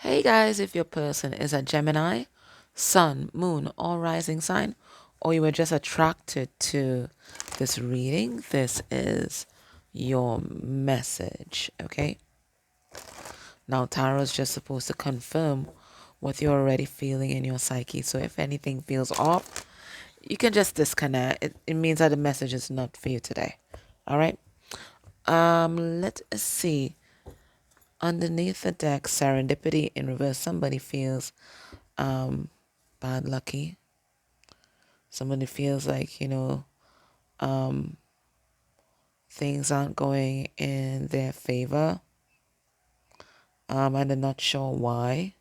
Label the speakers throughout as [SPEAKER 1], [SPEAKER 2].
[SPEAKER 1] Hey guys, if your person is a Gemini, Sun, Moon, or Rising sign, or you were just attracted to this reading, this is your message, okay? Now, Tarot is just supposed to confirm what you're already feeling in your psyche. So if anything feels off, you can just disconnect. It means that the message is not for you today. All right? Let us see. Underneath the deck, serendipity in reverse. Somebody feels bad lucky. Somebody feels like, things aren't going in their favor. And they're not sure why.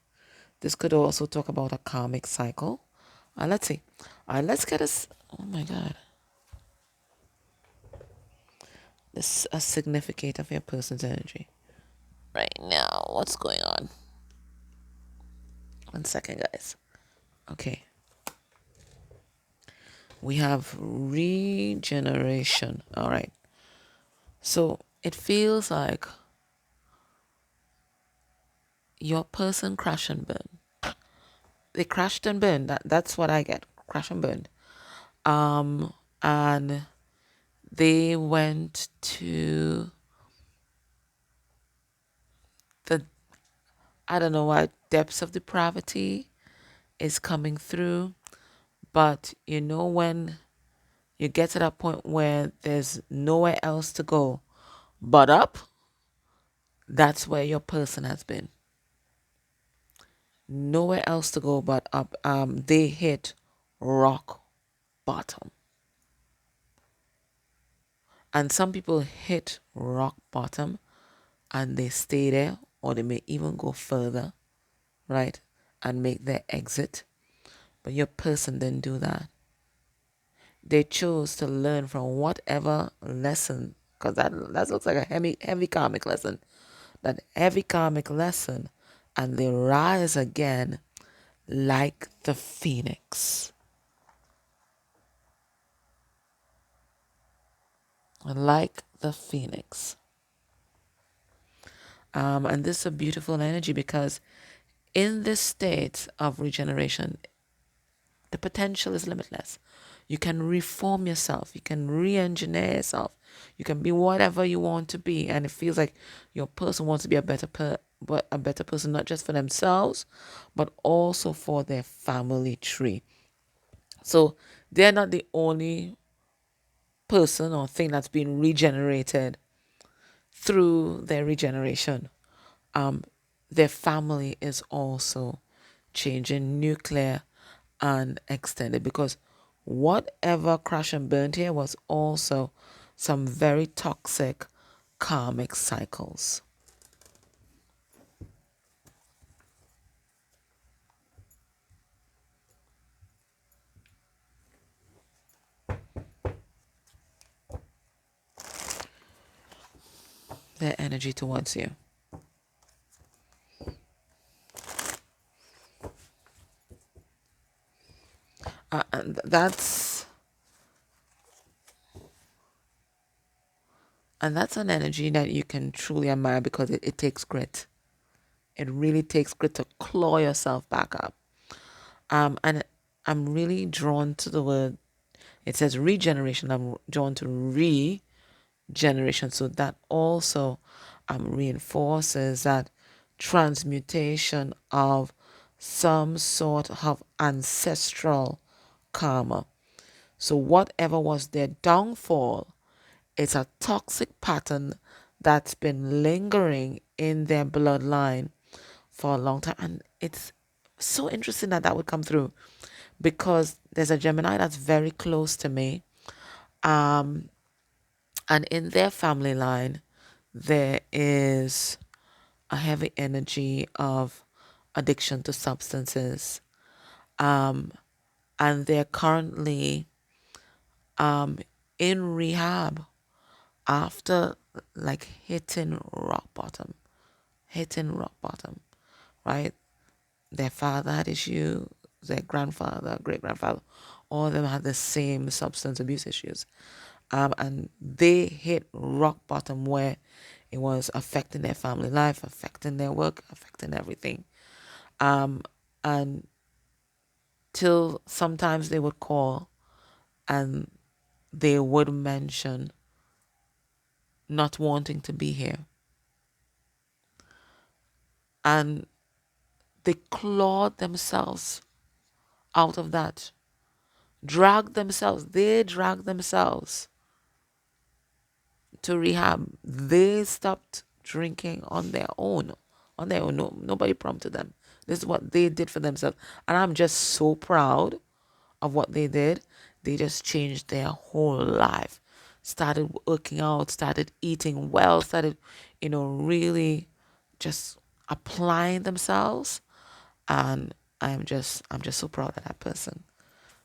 [SPEAKER 1] This could also talk about a karmic cycle. Let's see. Let's get us. Oh my God. This is a significant of your person's energy. Right now, what's going on? 1 second, guys. Okay. We have regeneration. All right. So it feels like your person crash and burn. They crashed and burned. That's what I get. Crash and burned. And they went to the, I don't know what depths of depravity is coming through, but when you get to that point where there's nowhere else to go but up, that's where your person has been. Nowhere else to go but up. They hit rock bottom. And some people hit rock bottom and they stay there, or they may even go further, right, and make their exit. But your person didn't do that. They chose to learn from whatever lesson, because that looks like a heavy karmic lesson. That heavy karmic lesson, and they rise again like the phoenix. Like the phoenix. And this is a beautiful energy because in this state of regeneration, the potential is limitless. You can reform yourself. You can re-engineer yourself. You can be whatever you want to be, and it feels like your person wants to be a better person, not just for themselves, but also for their family tree. So they're not the only person or thing that's been regenerated through their regeneration. Their family is also changing, nuclear and extended, because whatever crash and burned here was also some very toxic karmic cycles. Their energy towards you. And that's an energy that you can truly admire, because it takes grit. It really takes grit to claw yourself back up. And I'm really drawn to the word. It says regeneration. I'm drawn to regeneration. So that also reinforces that transmutation of some sort of ancestral karma. So whatever was their downfall, it's a toxic pattern that's been lingering in their bloodline for a long time. And it's so interesting that would come through, because there's a Gemini that's very close to me. And in their family line, there is a heavy energy of addiction to substances. And they're currently in rehab after like hitting rock bottom, right? Their father had issues, their grandfather, great grandfather, all of them had the same substance abuse issues. And they hit rock bottom where It was affecting their family life, affecting their work, affecting everything. Um, and till sometimes they would call and they would mention not wanting to be here. And they clawed themselves out of that, they dragged themselves to rehab. They stopped drinking on their own. On their own. No, nobody prompted them. This is what they did for themselves. And I'm just so proud of what they did. They just changed their whole life. Started working out, started eating well, started, really just applying themselves. And I'm just so proud of that person.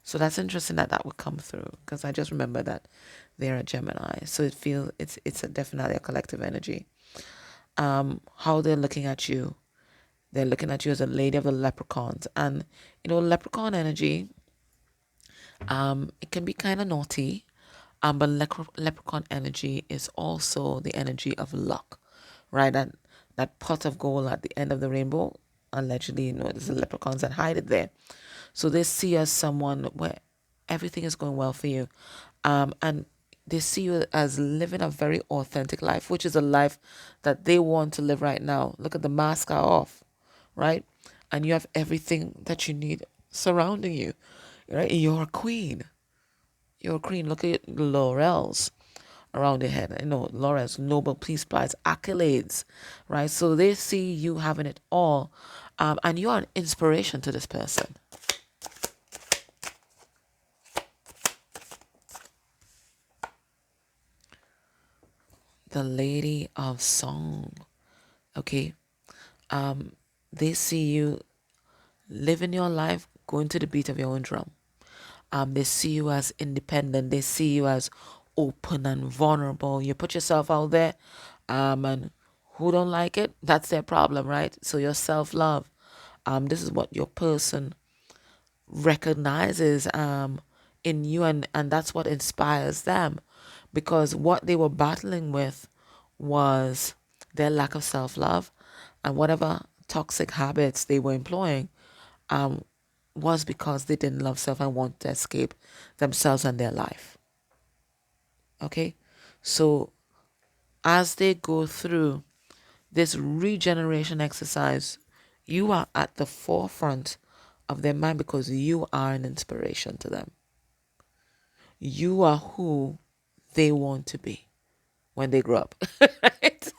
[SPEAKER 1] So that's interesting that that would come through, because I just remember that they're a Gemini. So it's definitely a collective energy. How they're looking at you. They're looking at you as a lady of the leprechauns. And, leprechaun energy, it can be kind of naughty. But leprechaun energy is also the energy of luck, right? That pot of gold at the end of the rainbow, allegedly, there's the leprechauns that hide it there. So they see you as someone where everything is going well for you. And they see you as living a very authentic life, which is a life that they want to live right now. Look at the mask are off, right? And you have everything that you need surrounding you, right? You're a queen. You're a queen. Look at the laurels around your head. Laurels, Nobel Peace Prize, accolades, right? So they see you having it all. And you are an inspiration to this person. The Lady of Song. Okay. They see you living your life, going to the beat of your own drum. They see you as independent. They see you as open and vulnerable. You put yourself out there, and who don't like it, that's their problem, right? So your self-love, this is what your person recognizes in you, and that's what inspires them, because what they were battling with was their lack of self-love, and whatever toxic habits they were employing was because they didn't love self and want to escape themselves and their life. Okay, so as they go through this regeneration exercise, you are at the forefront of their mind because you are an inspiration to them. You are who they want to be when they grow up. Right?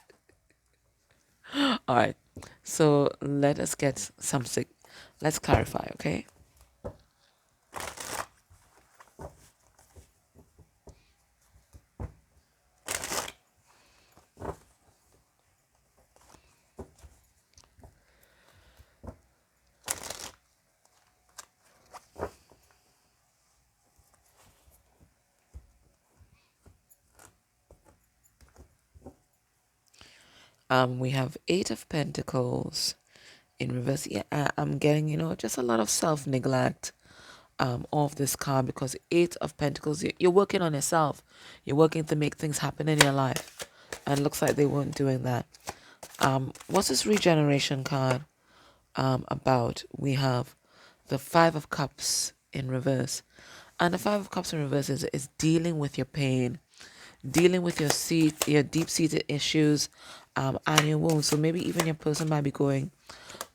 [SPEAKER 1] All right. So let us get something. Let's clarify, okay? We have Eight of Pentacles in reverse. Yeah, I'm getting, just a lot of self-neglect of this card, because Eight of Pentacles, you're working on yourself. You're working to make things happen in your life. And it looks like they weren't doing that. What's this regeneration card about? We have the Five of Cups in reverse. And the Five of Cups in reverse is dealing with your pain, dealing with your deep-seated issues, and your wounds. So maybe even your person might be going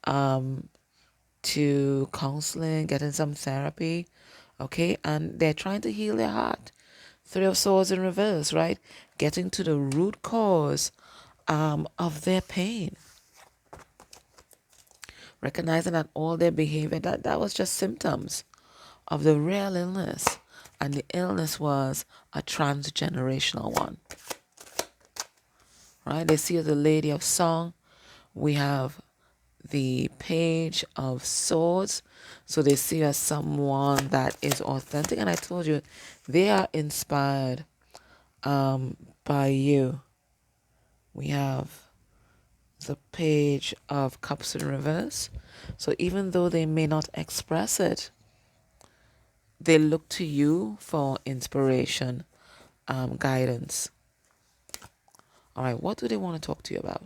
[SPEAKER 1] to counseling, getting some therapy, okay? And they're trying to heal their heart. Three of Swords in reverse, right? Getting to the root cause of their pain. Recognizing that all their behavior, that was just symptoms of the real illness. And the illness was a transgenerational one. Right? They see the Lady of Song. We have the Page of Swords. So they see you as someone that is authentic. And I told you, they are inspired by you. We have the Page of Cups in reverse. So even though they may not express it, they look to you for inspiration, guidance. All right, what do they want to talk to you about?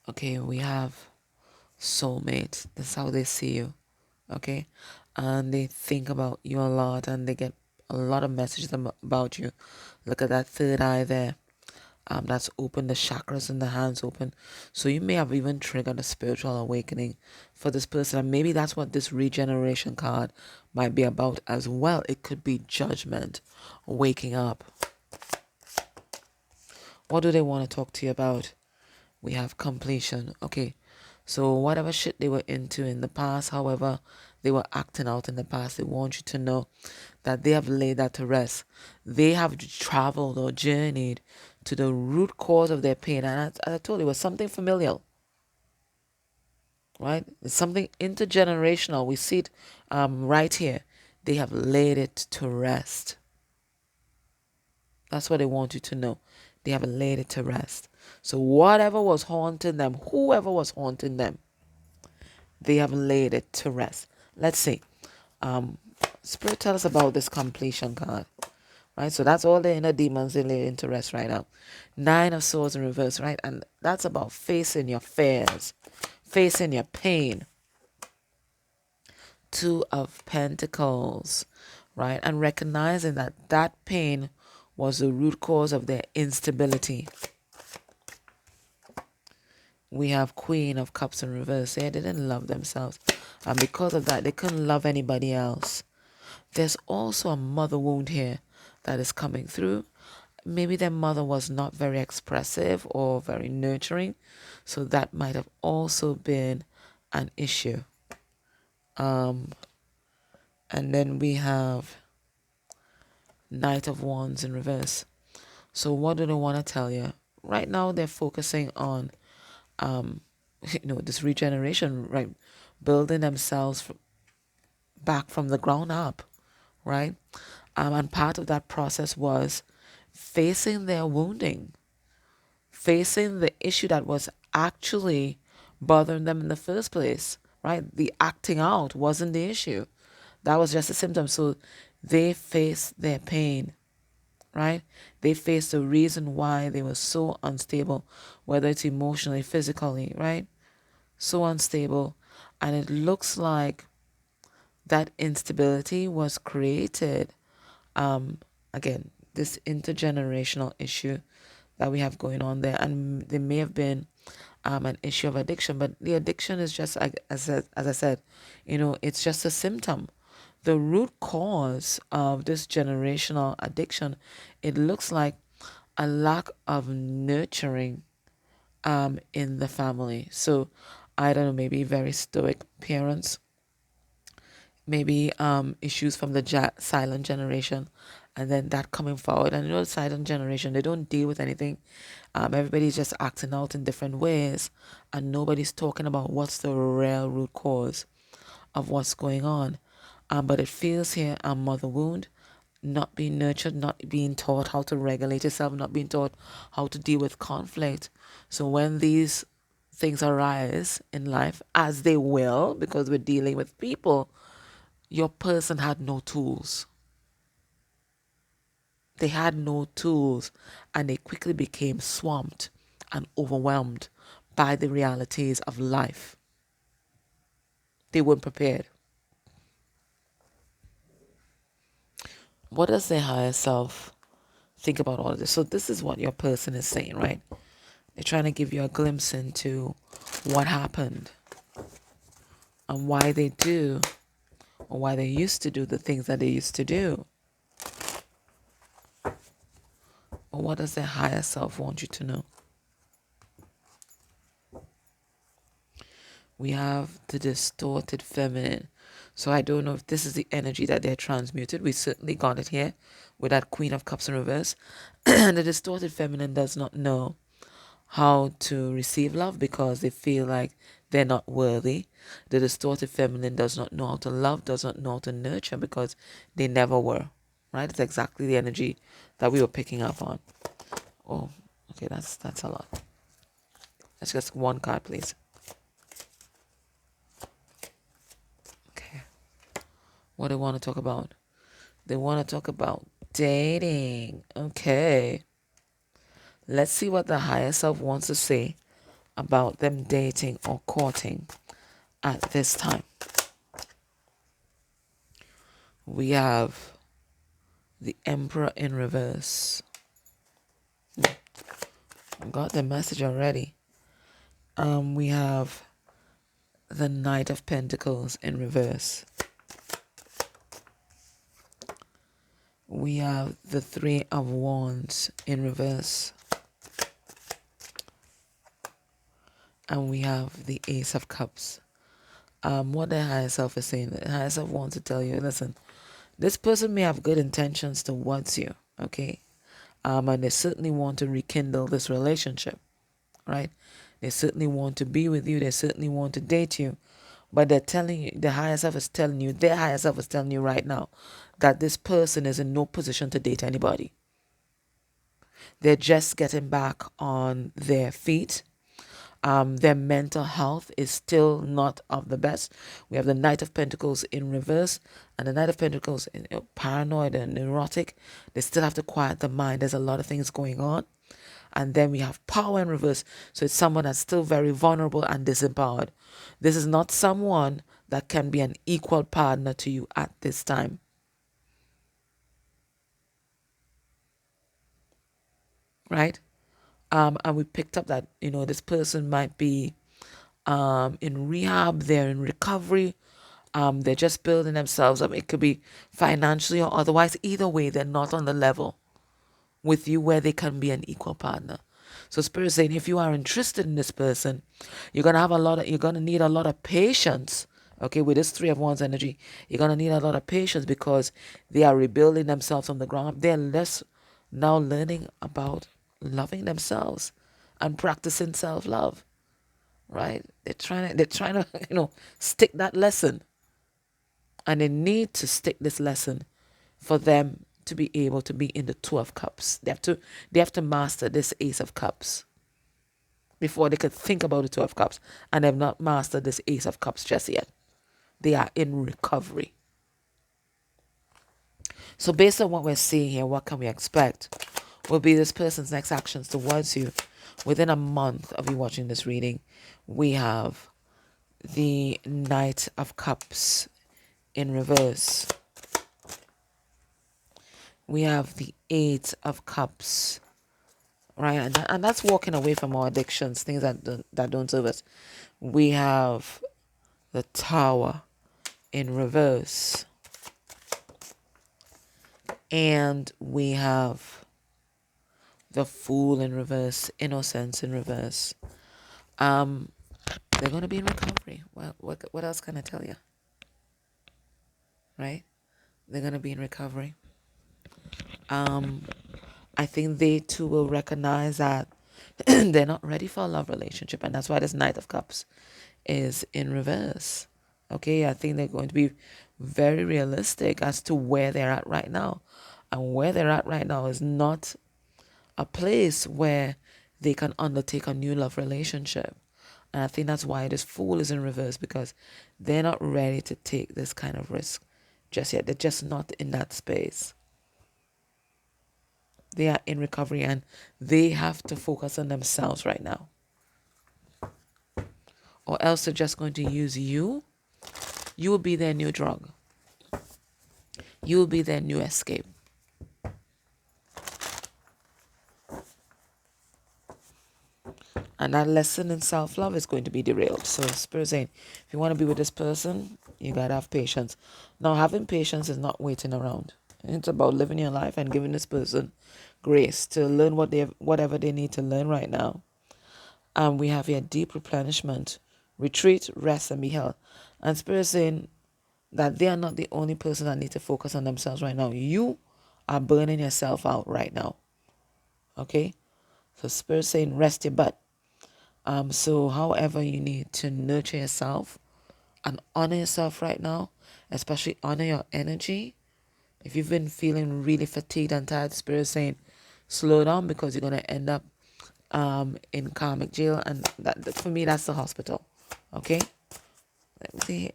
[SPEAKER 1] Okay, we have soulmates. That's how they see you. Okay, and they think about you a lot, and they get a lot of messages about you. Look at that third eye there. That's open, the chakras in the hands open. So you may have even triggered a spiritual awakening for this person, and maybe that's what this regeneration card might be about as well. It could be judgment, waking up. What do they want to talk to you about? We have completion. Okay, so whatever shit they were into in the past, however they were acting out in the past, they want you to know that they have laid that to rest. They have traveled or journeyed to the root cause of their pain. And as I told you, it was something familial, right? It's something intergenerational. We see it right here. They have laid it to rest. That's what they want you to know. They have laid it to rest. So whatever was haunting them, whoever was haunting them, they have laid it to rest. Let's see. Spirit, tell us about this completion card. Right? So that's all the inner demons they lay into rest right now. Nine of Swords in reverse, right? And that's about facing your fears, facing your pain. Two of Pentacles, right? And recognizing that that pain was the root cause of their instability. We have Queen of Cups in reverse. They didn't love themselves. And because of that, they couldn't love anybody else. There's also a mother wound here that is coming through. Maybe their mother was not very expressive or very nurturing. So that might have also been an issue. And then we have Knight of Wands in reverse. So what do they want to tell you? Right now they're focusing on this regeneration, right? Building themselves back from the ground up, right? And part of that process was facing their wounding, facing the issue that was actually bothering them in the first place, right? The acting out wasn't the issue. That was just a symptom. So they faced their pain, right? They faced the reason why they were so unstable, whether it's emotionally, physically, right? So unstable. And it looks like that instability was created, again, this intergenerational issue that we have going on there. And there may have been an issue of addiction, but the addiction is just, as I said, it's just a symptom. The root cause of this generational addiction, it looks like a lack of nurturing in the family. So I don't know, maybe very stoic parents, maybe issues from the silent generation, and then that coming forward. And the silent generation, they don't deal with anything. Everybody's just acting out in different ways, and nobody's talking about what's the real root cause of what's going on. But it feels here a mother wound, not being nurtured, not being taught how to regulate yourself, not being taught how to deal with conflict. So when these things arise in life, as they will, because we're dealing with people, your person had no tools. They had no tools, and they quickly became swamped and overwhelmed by the realities of life. They weren't prepared. What does their higher self think about all of this? So this is what your person is saying, right? They're trying to give you a glimpse into what happened and why they do, or why they used to do the things that they used to do. Or what does their higher self want you to know? We have the distorted feminine. So I don't know if this is the energy that they're transmuted. We certainly got it here with that Queen of Cups in reverse. And the distorted feminine does not know how to receive love because they feel like they're not worthy. The distorted feminine does not know how to love, does not know how to nurture because they never were. Right? It's exactly the energy that we were picking up on. Oh, okay, that's a lot. That's just one card, please. Okay. What do they want to talk about? They want to talk about dating. Okay. Let's see what the higher self wants to say about them dating or courting at this time. We have the Emperor in reverse. Got the message already. We have the Knight of Pentacles in reverse. We have the Three of Wands in reverse. And we have the Ace of Cups. What the higher self is saying, the higher self wants to tell you, listen, this person may have good intentions towards you, okay? And they certainly want to rekindle this relationship, right? They certainly want to be with you. They certainly want to date you. But they're telling you, the higher self is telling you, their higher self is telling you right now that this person is in no position to date anybody. They're just getting back on their feet. Their mental health is still not of the best. We have the Knight of Pentacles in reverse and the Knight of Pentacles in paranoid and neurotic. They still have to quiet the mind. There's a lot of things going on. And then we have power in reverse. So it's someone that's still very vulnerable and disempowered. This is not someone that can be an equal partner to you at this time. Right? And we picked up that, this person might be in rehab, they're in recovery, they're just building themselves up. It could be financially or otherwise. Either way, they're not on the level with you where they can be an equal partner. So Spirit is saying, if you are interested in this person, you're gonna need a lot of patience. Okay, with this Three of Wands energy, you're gonna need a lot of patience because they are rebuilding themselves from the ground up. They're less now learning about loving themselves and practicing self-love. Right? They're trying to, stick that lesson. And they need to stick this lesson for them to be able to be in the Two of Cups. They have to master this Ace of Cups before they could think about the Two of Cups. And they've not mastered this Ace of Cups just yet. They are in recovery. So based on what we're seeing here, what can we expect? Will be this person's next actions towards you. Within a month of you watching this reading, we have the Knight of Cups in reverse. We have the Eight of Cups, right? And that's walking away from our addictions, things that don't serve us. We have the Tower in reverse. And we have the Fool in reverse, Innocence in reverse. They're going to be in recovery. Well, what else can I tell you? Right? They're going to be in recovery. I think they too will recognize that they're not ready for a love relationship. And that's why this Knight of Cups is in reverse. Okay, I think they're going to be very realistic as to where they're at right now. And where they're at right now is not a place where they can undertake a new love relationship. And I think that's why this Fool is in reverse, because they're not ready to take this kind of risk just yet. They're just not in that space. They are in recovery and they have to focus on themselves right now. Or else they're just going to use you. You will be their new drug. You will be their new escape. And that lesson in self-love is going to be derailed. So Spirit saying, if you want to be with this person, you got to have patience. Now, having patience is not waiting around. It's about living your life and giving this person grace to learn whatever they need to learn right now. And we have here deep replenishment, retreat, rest, and be held. And Spirit saying that they are not the only person that need to focus on themselves right now. You are burning yourself out right now. Okay? So Spirit saying, rest your butt. So however you need to nurture yourself and honor yourself right now, especially honor your energy. If you've been feeling really fatigued and tired, Spirit is saying slow down because you're gonna end up in karmic jail, and for me that's the hospital. Okay, let me see.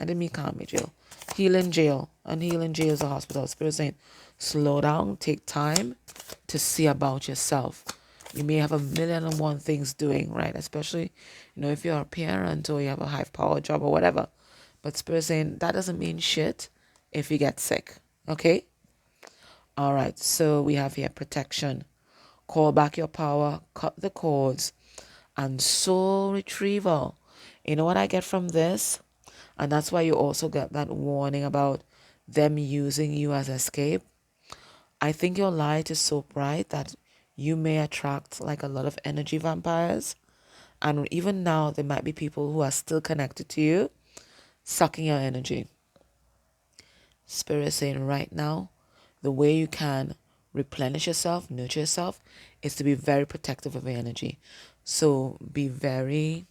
[SPEAKER 1] I didn't mean karmic jail, healing jail, and healing jail is a hospital. Spirit is saying slow down, take time to see about yourself. You may have a million and one things doing, right? Especially, if you're a parent or you have a high power job or whatever. But Spirit is saying that doesn't mean shit if you get sick. Okay? All right. So we have here protection. Call back your power, cut the cords, and soul retrieval. You know what I get from this? And that's why you also get that warning about them using you as escape. I think your light is so bright that you may attract like a lot of energy vampires. And even now, there might be people who are still connected to you, sucking your energy. Spirit is saying right now, the way you can replenish yourself, nurture yourself, is to be very protective of your energy. So be the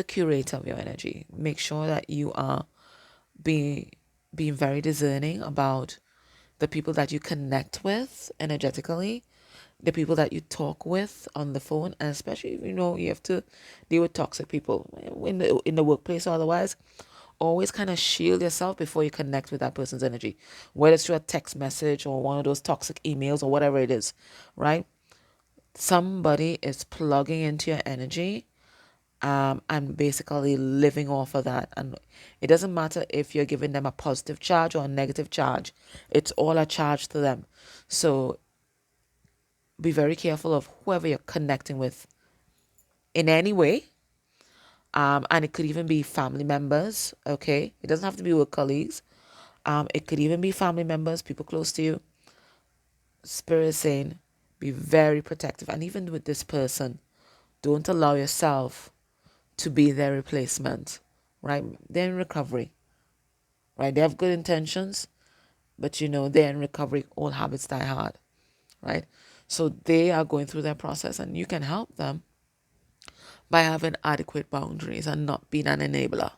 [SPEAKER 1] curator of your energy. Make sure that you are being very discerning about the people that you connect with energetically, the people that you talk with on the phone, and especially if you have to deal with toxic people in the workplace or otherwise. Always kind of shield yourself before you connect with that person's energy, whether it's through a text message or one of those toxic emails or whatever it is, right? Somebody is plugging into your energy, and basically living off of that. And it doesn't matter if you're giving them a positive charge or a negative charge, it's all a charge to them. So be very careful of whoever you're connecting with in any way. And it could even be family members, okay? It doesn't have to be with colleagues. It could even be family members, people close to you. Spirit is saying, be very protective. And even with this person, don't allow yourself to be their replacement, right? They're in recovery, right? They have good intentions, but they're in recovery. All habits die hard, right? So they are going through their process, and you can help them by having adequate boundaries and not being an enabler.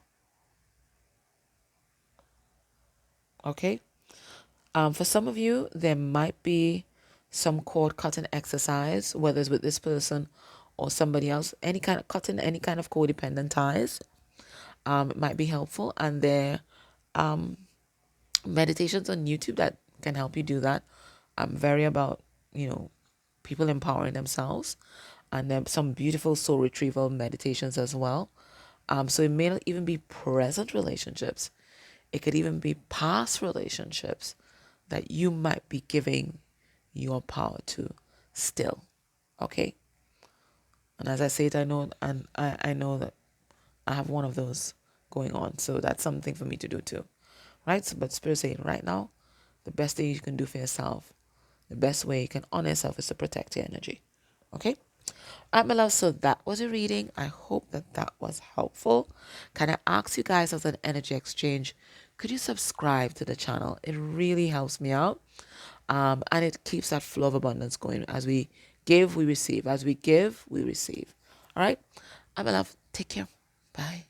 [SPEAKER 1] Okay? For some of you, there might be some cord cutting exercise, whether it's with this person or somebody else, any kind of cutting, any kind of codependent ties. It might be helpful, and there meditations on YouTube that can help you do that. I'm very about, people empowering themselves, and then some beautiful soul retrieval meditations as well. So it may not even be present relationships. It could even be past relationships that you might be giving your power to still. Okay? And as I say it, I know, and I know that I have one of those going on. So that's something for me to do too. Right? So, but Spirit saying right now, the best thing you can do for yourself, the best way you can honor yourself is to protect your energy. Okay? All right, my love. So that was a reading. I hope that was helpful. Can I ask you guys as an energy exchange, could you subscribe to the channel? It really helps me out. And it keeps that flow of abundance going. As we give, we receive. As we give, we receive. All right? My love. Take care. Bye.